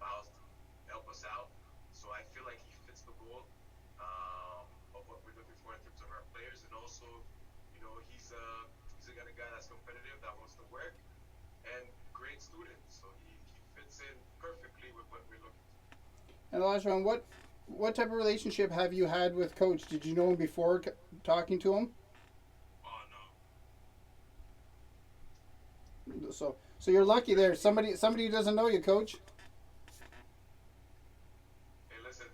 help us out. So I feel like he fits the mold of what we're looking for in terms of our players, and also, he's a kind of guy that's competitive, that wants to work, and great student. So he fits in perfectly with what we're looking for. And Olajuwon, what type of relationship have you had with Coach? Did you know him before talking to him? Oh no, So you're lucky there. Somebody who doesn't know you, Coach. hey, listen,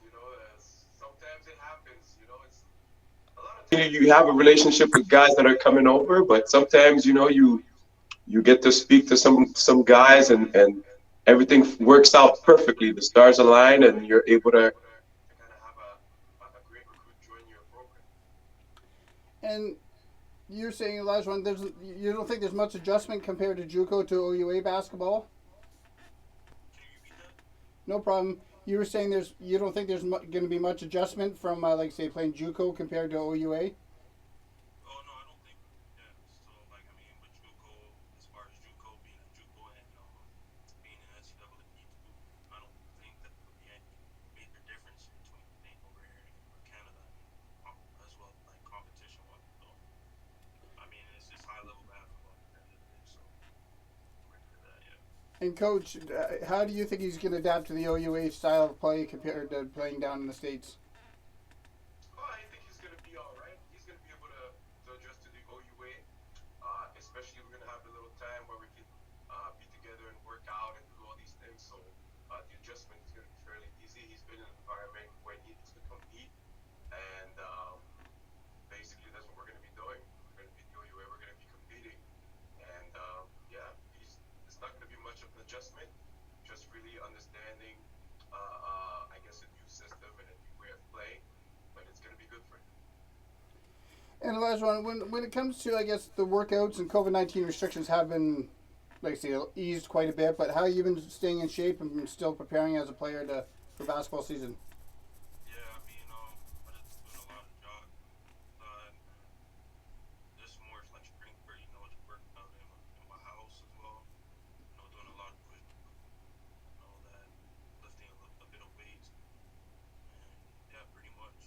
sometimes it happens. It's a lot of times you have a relationship with guys that are coming over, but sometimes you get to speak to some guys, and everything works out perfectly. The stars align, and you're able to kind of have a great recruit join your program. And you're saying, Olajuwon, you don't think there's much adjustment compared to JUCO to OUA basketball? Can you repeat that? No problem. You were saying you don't think there's going to be much adjustment from like say playing JUCO compared to OUA? Oh no, I don't think. Yeah. So like I mean, with JUCO, as far as JUCO being a JUCO and being an NCAA too, I don't think that there would be any major difference between playing over here or Canada. I mean, as well like competition wise. So I mean, it's just high level basketball at the end of the day. So I'm ready for that. Yeah. And coach, how do you think he's going to adapt to the OUA style of play compared to playing down in the states? Oh, I think he's gonna be all right. He's gonna be able to adjust to the OUA. Especially we're gonna have a little time where we can be together and work out and do all these things. So the adjustment is gonna be fairly easy. He's been in an environment where he needs to compete, and basically that's what we're gonna be doing. We're gonna be the OUA. We're gonna be competing, and yeah, it's not gonna be much of an adjustment. Just really understanding, I guess, a new system and a new way of playing, but it's going to be good for him. And the last one, when it comes to I guess the workouts and COVID-19 restrictions have been, like I say, eased quite a bit. But how have you been staying in shape and still preparing as a player to for basketball season? Yeah, I mean, I just been doing a lot of jogging outside, and just more like strength for just working out in my house as well. Doing a lot of push and all that, lifting a bit of weights, and yeah, pretty much.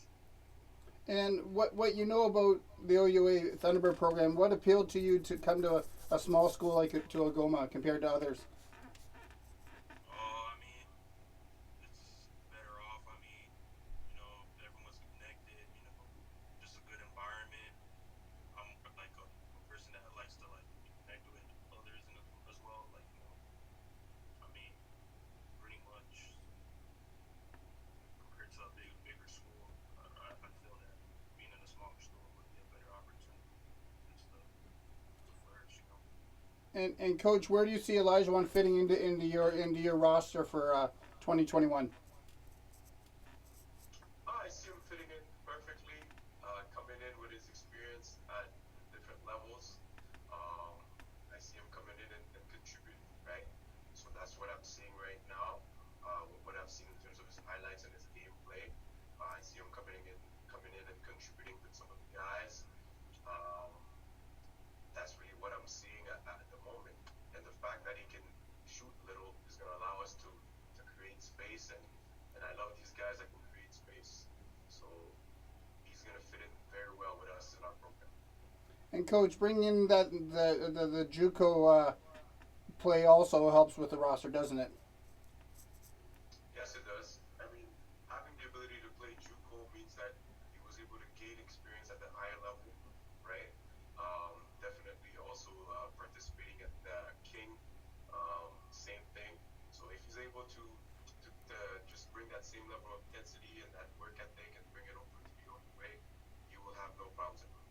And what you know about the OUA Thunderbird program? What appealed to you to come to a small school like to Algoma compared to others? I mean, it's better off. I mean, everyone's connected. Just a good environment. I'm like a person that likes to like be connected with others and as well. Like I mean, pretty much compared to a bigger school, I feel that being in a smaller school would be a better opportunity just to flourish. And coach, where do you see Olajuwon fitting into your roster for 2021? I see him fitting in perfectly, coming in with his experience at different levels. Um, I see him coming in and contributing, right? So that's what I'm seeing right now. What I've seen in terms of his highlights and his gameplay, I see him coming in and contributing with some of the guys. Um, that's really what I'm seeing at the moment. And the fact that he can shoot little is going to allow us to create space. And I love these guys that can create space. So he's going to fit in very well with us in our program. And coach, bringing in the JUCO play also helps with the roster, doesn't it? Yes, it does. I mean, having the ability to play JUCO means that he was able to gain experience at the higher level, right? Definitely also participating at the King, same thing. So if he's able to just bring that same level of intensity and that work ethic and bring it over to the only way, you will have no problems at all.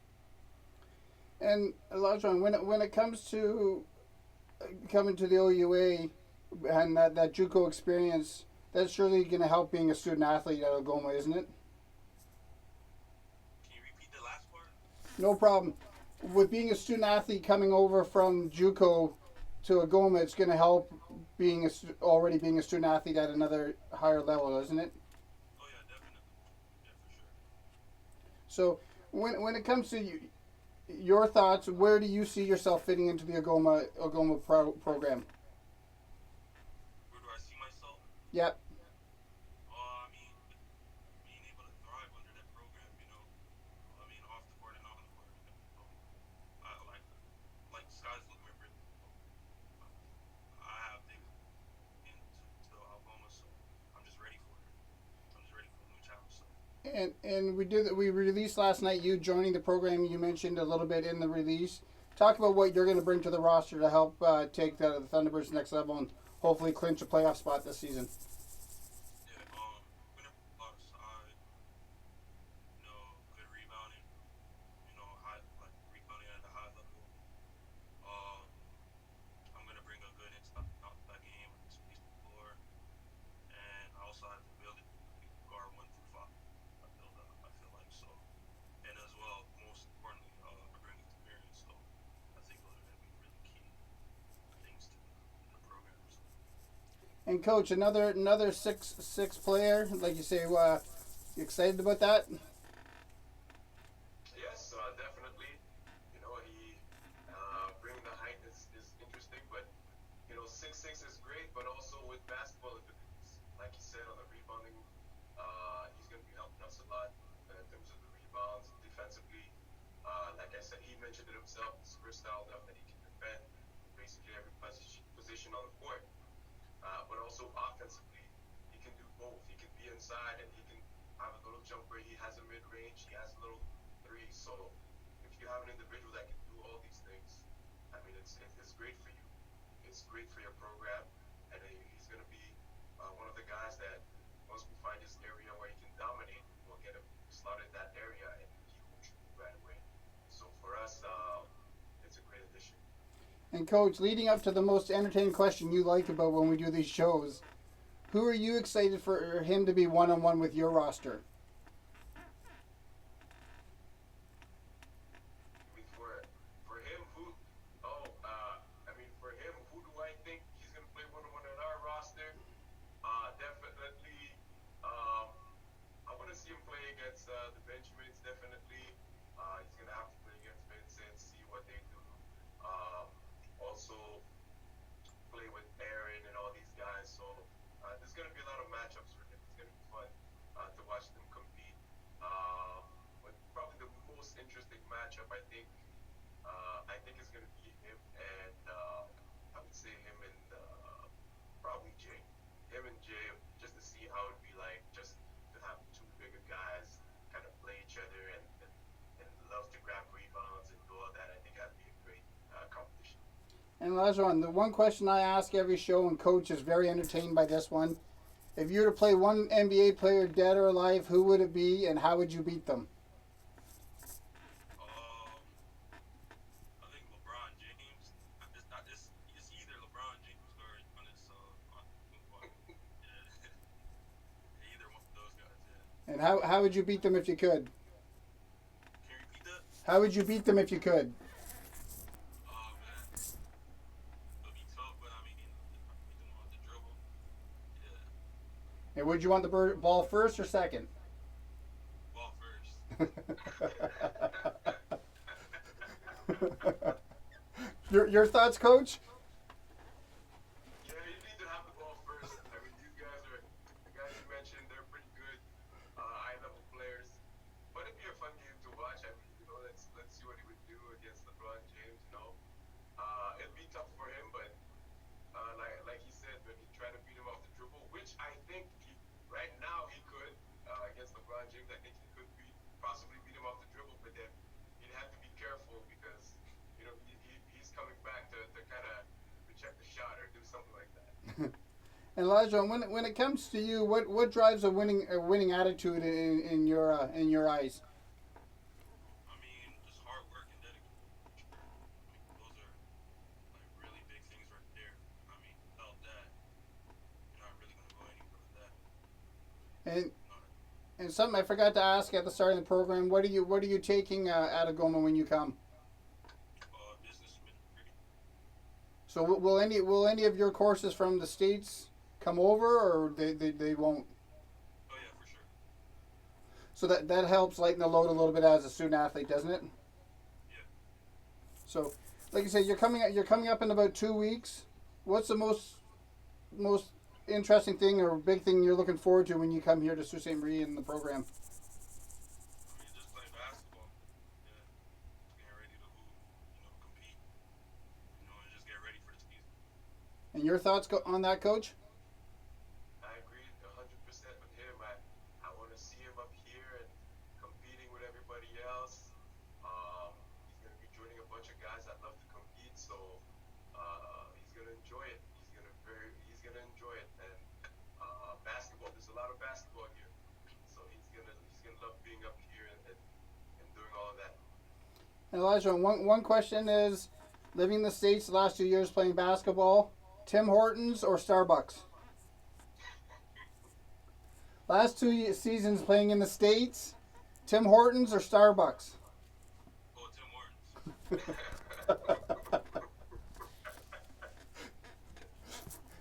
And Elijah, when it comes to coming to the OUA and that JUCO experience, that's surely going to help being a student athlete at Algoma, isn't it? Can you repeat the last part? No problem. With being a student athlete coming over from JUCO to Algoma, it's going to help already being a student athlete at another higher level, isn't it? Oh yeah, definitely. Yeah, for sure. So when it comes to your thoughts, where do you see yourself fitting into the Algoma program? Where do I see myself? Yep. I mean, being able to thrive under that program, I mean, off the court and on the court, I like the sky's the limit, really. I have big into Algoma, so I'm just ready for it. I'm just ready for a new challenge. So And we released last night you joining the program. You mentioned a little bit in the release. Talk about what you're going to bring to the roster to help take the Thunderbirds next level and hopefully clinch a playoff spot this season. yeah, whenever outside, good rebounding, high like rebounding at a high level. Um, I'm gonna bring a good inside out that game, space the floor, and I also have the ability to guard 1 through 5. I feel like so, and as well, most importantly, I bring experience. So I think those are gonna be really key things to the program. So. And coach, another six player, like you say, you excited about that? Yes, definitely. He bringing the height is interesting, but 6'6" is great, but also with basketball abilities, like you said on the rebounding, he's going to be helping us a lot in terms of the rebounds defensively. Like I said, he mentioned it himself. He's versatile enough that he can defend basically every position on the court. But also offensively, he can do both. He can be inside and he can have a little jumper. He has a mid-range. He has a little three. So if you have an individual that can do all these things, I mean, it's great for you. It's great for your program, and he's going to be one of the guys that once we find his area where he can dominate, we'll get him slotted that area, and he will contribute right away. So for us, it's a great addition. And coach, leading up to the most entertaining question you like about when we do these shows, who are you excited for him to be one-on-one with your roster? For him, who? Oh, I mean, for him, who do I think he's going to play one-on-one on our roster? Definitely. I want to see him play against the Benjamins. Definitely. He's going to have to play against Vincent, see what they do. Also play with Aaron and all these guys. So there's going to be a lot of matchups for him. It's going to be fun to watch them compete. But probably the most interesting matchup, I think it's going to be him and I would say him and probably Jay. Him and Jay, just to see how it'd be like just to have two bigger guys kind of play each other and love to grab rebounds and do all that. I think that'd be a great competition. And Olajuwon, the one question I ask every show, and coach is very entertained by this one. If you were to play one NBA player, dead or alive, who would it be, and how would you beat them? I think LeBron James. It's either LeBron James or either one of those guys. Yeah. And how would you beat them if you could? Can you repeat that? How would you beat them if you could? Oh man, it'll be tough, but I mean, if I can beat them off the dribble, yeah, And would you want the ball first or second? ball first. Your thoughts, coach? Yeah, you need to have the ball first. I mean, these guys are the guys you mentioned. They're pretty good, high-level players. But it'd be a fun game to watch. I mean, let's see what he would do against LeBron James. It'd be tough for him, but like he said, when he tried to beat him off the dribble, which I think right now he could against LeBron James. I think he could possibly beat him off the dribble, but then he'd have to be careful because he's coming back to kind of reject the shot or do something like that. And Elijah, when it comes to you, what drives a winning attitude in your eyes? I mean, just hard work and dedication. I mean, those are like really big things right there. I mean, without that, you're not really gonna go anywhere with that. And and something I forgot to ask at the start of the program, what are you taking at Algoma when you come? Business administration. So will any of your courses from the States come over, or they won't? Oh yeah, for sure. So that helps lighten the load a little bit as a student athlete, doesn't it? Yeah. So, like you said, you're coming up in about 2 weeks. What's the most interesting thing or big thing you're looking forward to when you come here to Sault Ste. Marie in the program? I mean, just playing basketball. Yeah, getting ready to hoop, compete, and just get ready for the season. And your thoughts on that, Coach? I agree 100% with him. I want to see him up here and competing with everybody else. He's going to be joining a bunch of guys that love to compete, so he's going to enjoy it. He's going to enjoy it. And basketball, there's a lot of basketball here, so he's going to love being up here and doing all of that. And Elijah, one question is, living in the States the last 2 years playing basketball, Tim Hortons or Starbucks? Last 2 seasons playing in the States, Tim Hortons or Starbucks? Oh, Tim Hortons.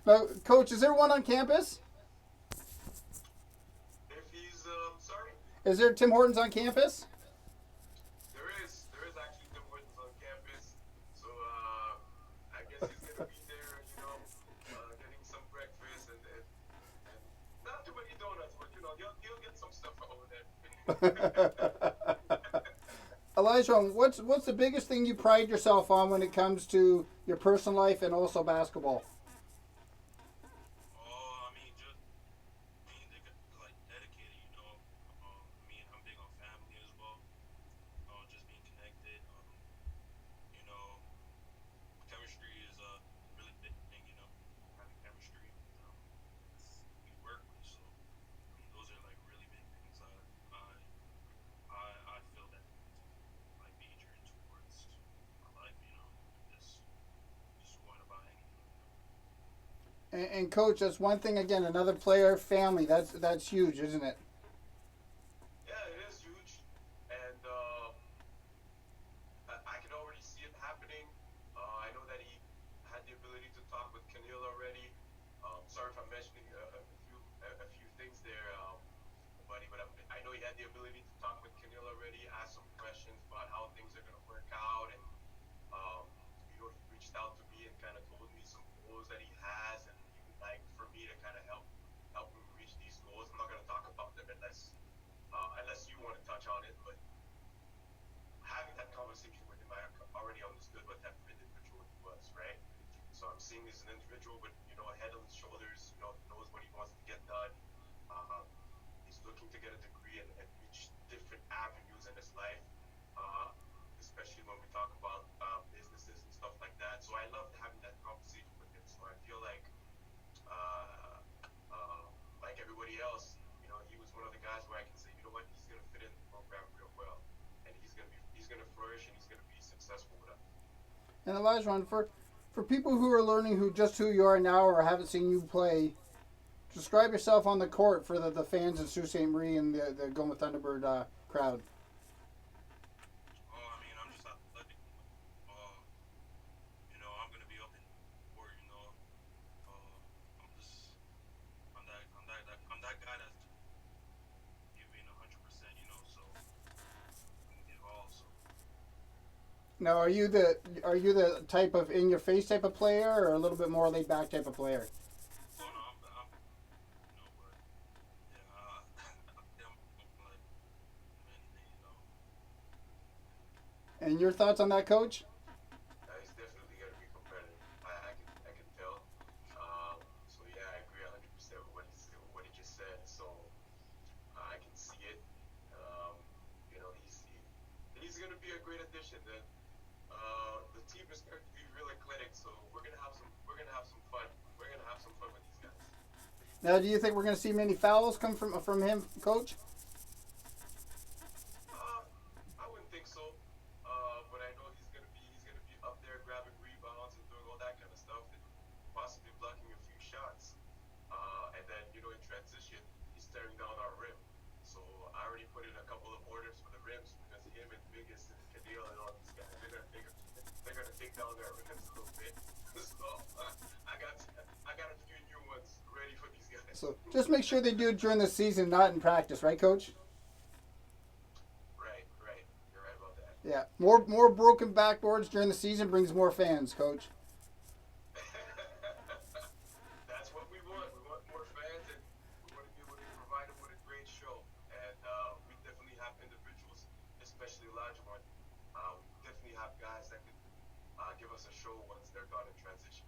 Now, Coach, is there one on campus? If he's, sorry? Is there Tim Hortons on campus? There is actually Tim Hortons on campus, so I guess he's gonna be there, getting some breakfast and not too many donuts, but he'll get some stuff over there. Elijah, what's the biggest thing you pride yourself on when it comes to your personal life and also basketball? Oh, I mean, just being dedicated. I mean, I'm big on family as well. Just being connected. Chemistry is a really big thing. Having chemistry. We work with, so I mean, those are like really big things. I feel that like majoring towards my life. Just going about anything. And Coach, that's one thing again. Another player, family. That's huge, isn't it? Yeah, it is huge, and I can already see it happening. I know that he had the ability to talk with Kenil already. Sorry if I'm mentioning a few things there, buddy, but I know he had the ability to talk with Kenil already, ask some questions about how things are going to work out, and he reached out to me and kind of told me some goals that he has, and he would like for me to kind of help him reach these goals. I'm not going to talk about them unless you want to touch on it, but having that conversation with him, I already understood what type of individual he was, right? So I'm seeing this as an individual with, a head on his shoulders, knows what he wants to get done. He's looking to get a degree and reach different avenues in his life, especially when we talk about businesses and stuff like that. So I love having that conversation with him. So I feel like everybody else, he was one of the guys where I can say, you know what, he's going to fit in the program real well, and he's going to flourish and he's going to be successful with us. And Elijah, for people who are learning just who you are now or haven't seen you play, describe yourself on the court for the fans in Sault Ste. Marie and the Algoma Thunderbird crowd. Oh, I mean, I'm just athletic. I'm gonna be up in court. I'm that guy that's giving 100%. So I'm gonna give all. So. Now, are you the type of in your face type of player or a little bit more laid back type of player? Oh no, I'm but yeah, I'm like anything. And your thoughts on that, Coach? He's definitely going to be competitive. I can tell. So yeah, I agree 100% with what he just said. So I can see it. He's going to be a great addition. Then the team is going to be real eclectic. So we're going to have some fun. We're going to have some fun with these guys. Now, do you think we're going to see many fouls come from him, Coach? I wouldn't think so. But I know he's gonna be up there grabbing rebounds and doing all that kind of stuff and possibly blocking a few shots. And then in transition, he's tearing down our rim. So I already put in a couple of orders for the rims because him and Biggest and Kadil and all these guys, they're gonna take down their rims a little bit. So I got a few new ones ready for these guys. So just make sure they do it during the season, not in practice, right, Coach? Right. You're right about that. Yeah, more broken backboards during the season brings more fans, Coach. That's what we want. give us a show once they're done in transition.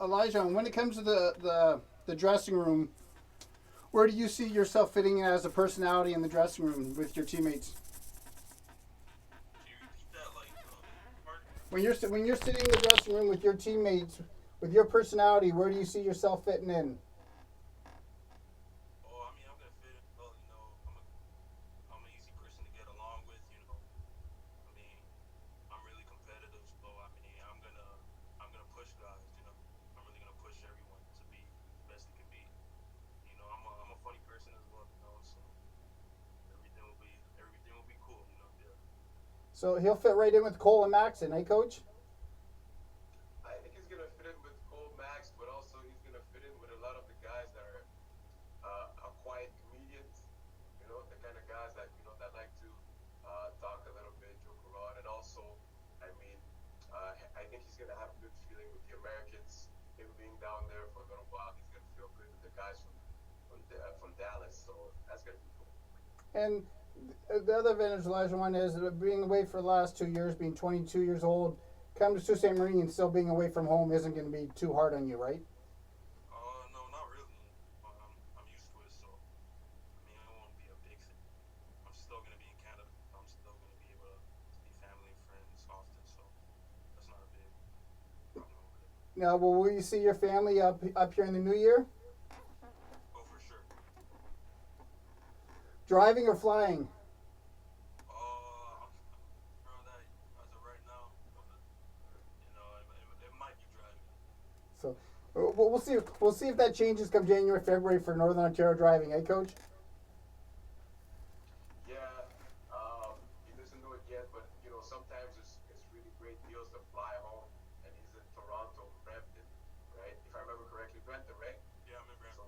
Elijah, when it comes to the dressing room, where do you see yourself fitting in as a personality in the dressing room with your teammates? Can you repeat that, like, part? When you're sitting in the dressing room with your teammates, with your personality, where do you see yourself fitting in? Oh, I mean, I'm gonna fit in well. I'm an easy person to get along with. I mean, I'm really competitive, so I mean, I'm gonna push guys. I'm really gonna push everyone to be the best they can be. I'm a funny person as well. So everything will be cool. Yeah. So he'll fit right in with Cole and Maxon, eh, Coach? I think he's gonna fit in with Cole Max, but also he's gonna fit in with a lot of the guys that are quiet comedians. The kind of guys that that like to talk a little bit, joke around, and also, I mean, I think he's gonna have a good feeling with the Americans. Him being down there for a little while, he's gonna feel good with the guys from Dallas. So that's gonna be cool. And the other advantage Elijah one is that being away for the last 2 years, being 22 years old, come to Sault Ste. Marie and still being away from home isn't going to be too hard on you, right? No, not really. I'm used to it, so I mean, it won't be a big thing. I'm still gonna be in Canada. I'm still gonna be able to see family and friends often, so that's not a big problem with it. Now, will you see your family up here in the new year? Oh, for sure. Driving or flying? I'm around that as of right now, but it might be driving. So we'll see. We'll see if that changes come January, February for Northern Ontario driving, eh, Coach? Yeah, he doesn't know it yet, but sometimes it's really great deals to fly home, and he's in Toronto, Brampton, right? If I remember correctly, Brampton, right? Yeah, I'm in Brampton.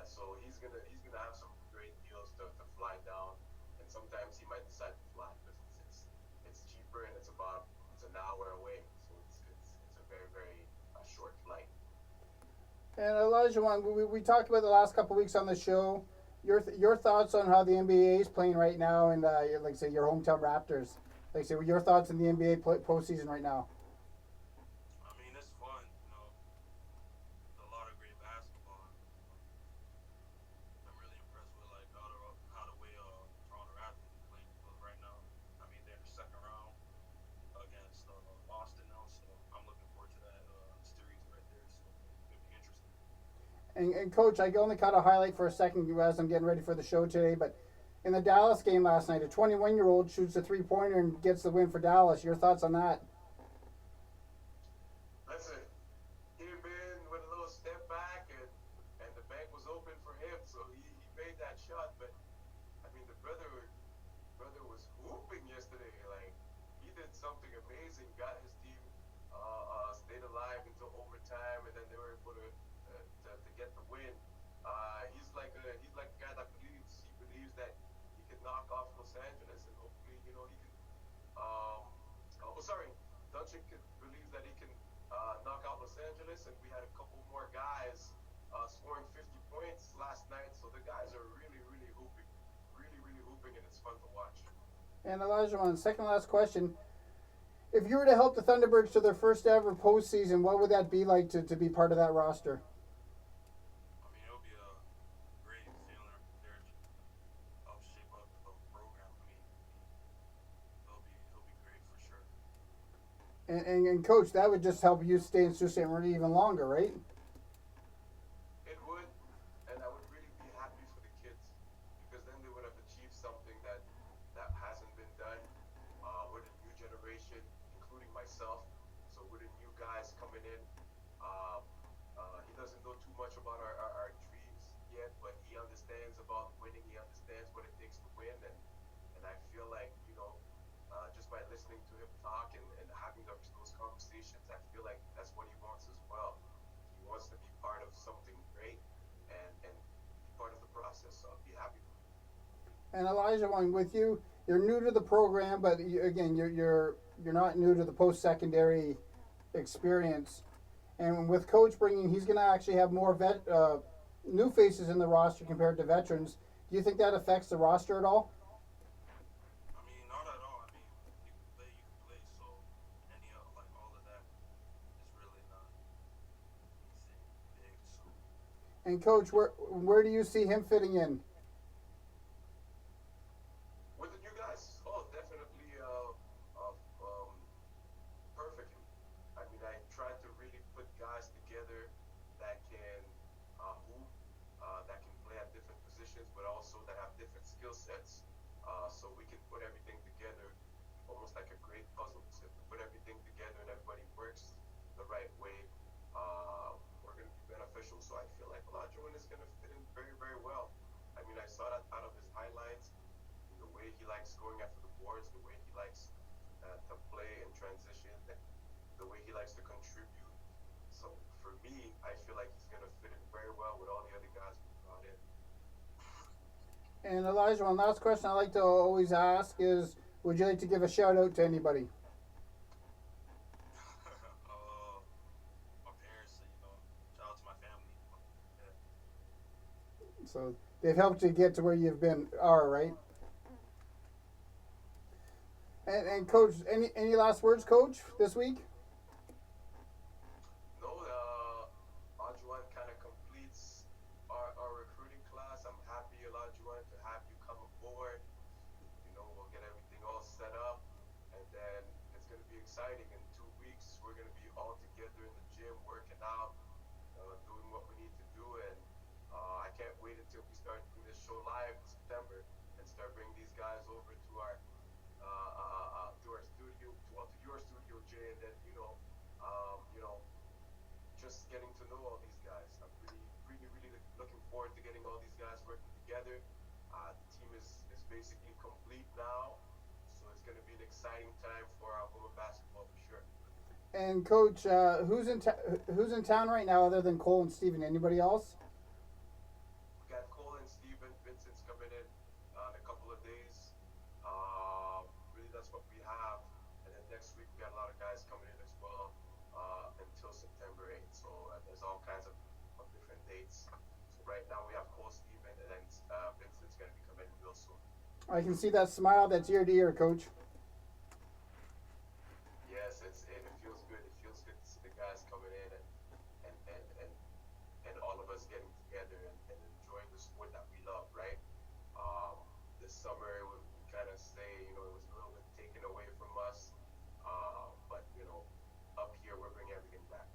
So he's gonna have some great deals to fly down, and sometimes he might decide to fly because it's cheaper and it's an hour away, so it's a very very short flight. And Elijah, we talked about the last couple of weeks on the show. Your thoughts on how the NBA is playing right now, and like say your hometown Raptors. Like say your thoughts on the NBA postseason right now. I mean, it's fun. A lot of great basketball. I'm really impressed with like how the way Toronto Raptors is playing right now. I mean, they're in the second round against Boston now, so I'm looking forward to that series right there. So it'll be interesting. And Coach, I only caught a highlight for a second as I'm getting ready for the show today, but in the Dallas game last night, a 21-year-old shoots a three-pointer and gets the win for Dallas. Your thoughts on that? Listen, he came in with a little step back, and the bank was open for him, so he made that shot. But I mean, the brother was hooping yesterday. Like he did something amazing, got his team stayed alive until overtime, and then they were able to get the win. He's like a guy that believes that he can knock off Los Angeles, and hopefully he can. Doncic believes that he can knock out Los Angeles, and we had a couple more guys scoring 50 points last night. So the guys are really hooping, really hooping, and it's fun to watch. And Elijah, on second last question, if you were to help the Thunderbirds to their first ever postseason, what would that be like to be part of that roster? I mean, it'll be a great feeling right there to help shape up the program. I mean, it'll be great for sure. And Coach, that would just help you stay in Sault Ste. Marie even longer, right? It would, and I would really be happy for the kids because then they would have achieved something that hasn't been done with a new generation, including myself. So with the new guys coming in, he doesn't know too much about our dreams yet, but he understands about winning. He understands what it takes to win, and I feel like just by listening to him talk and having those conversations, I feel like that's what he wants as well. He wants to be part of something great and be part of the process. So I'll be happy for him. And Elijah, with you, you're new to the program, but again, you're not new to the post-secondary experience. And with Coach bringing, he's going to actually have more new faces in the roster compared to veterans. Do you think that affects the roster at all? I mean, not at all. I mean, you can play. So any And coach, where do you see him fitting in? With the new guys, oh, definitely, perfectly. I mean, I try to really put guys together that can move, that can play at different positions, but also that have different skill sets. So we can put everything together almost like a great puzzle. So if we put everything together and everybody works the right way, we're going to be beneficial. So I feel like Olajuwon is going to fit in very, very well. I mean, I saw that out of his highlights, the way he likes going after the boards, the way he likes to play in transition, the way he likes to contribute. So for me, I feel like he's going to fit in very well with all the other guys we brought in. And Elijah, one last question I like to always ask is, would you like to give a shout out to anybody? My parents, shout out to my family. Yeah. So they've helped you get to where you've been are, right? And coach, any last words, coach, this week? No, Olajuwon kind of completes our recruiting class. I'm happy, Olajuwon, to have you come aboard. We'll get everything all set up, and then it's going to be exciting. In 2 weeks, we're going to be all together in the gym, working out, doing what we need to do, and I can't wait until we start doing this show live in September and start bringing these guys over to our studio, to your studio, Jay, and then just getting to know all these guys. I'm really, really, really looking forward to getting all these guys working together. The team is basically complete now, so it's going to be an exciting time for Algoma basketball for sure. And coach, who's in town right now other than Cole and Steven? Anybody else? We got Cole and Steven. Vincent's coming in a couple of days. Really, that's what we have. And then next week, we got a lot of guys coming in as well until September 8th. So there's all kinds of different dates. So right now, we have Cole, Steven, and then Vincent's going to be coming in real soon. I can see that smile that's ear to ear, coach. Yes, it feels good. It feels good to see the guys coming in and all of us getting together and enjoying the sport that we love, right? This summer we kind of say, it was a little bit taken away from us, but up here we're bringing everything back,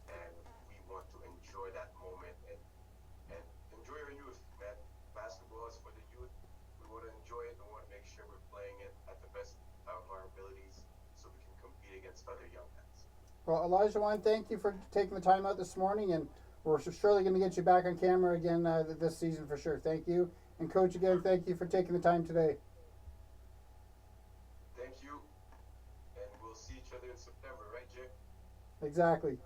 and we want to enjoy that moment and enjoy our youth, man. Basketball is for the youth. We want to enjoy it. We want to make sure we're playing it at the best of our abilities, so we can compete against other young guys. Well, Olajuwon, thank you for taking the time out this morning, and we're surely going to get you back on camera again this season for sure. Thank you. And coach, again, thank you for taking the time today. Thank you, and we'll see each other in September, right, Jay? Exactly.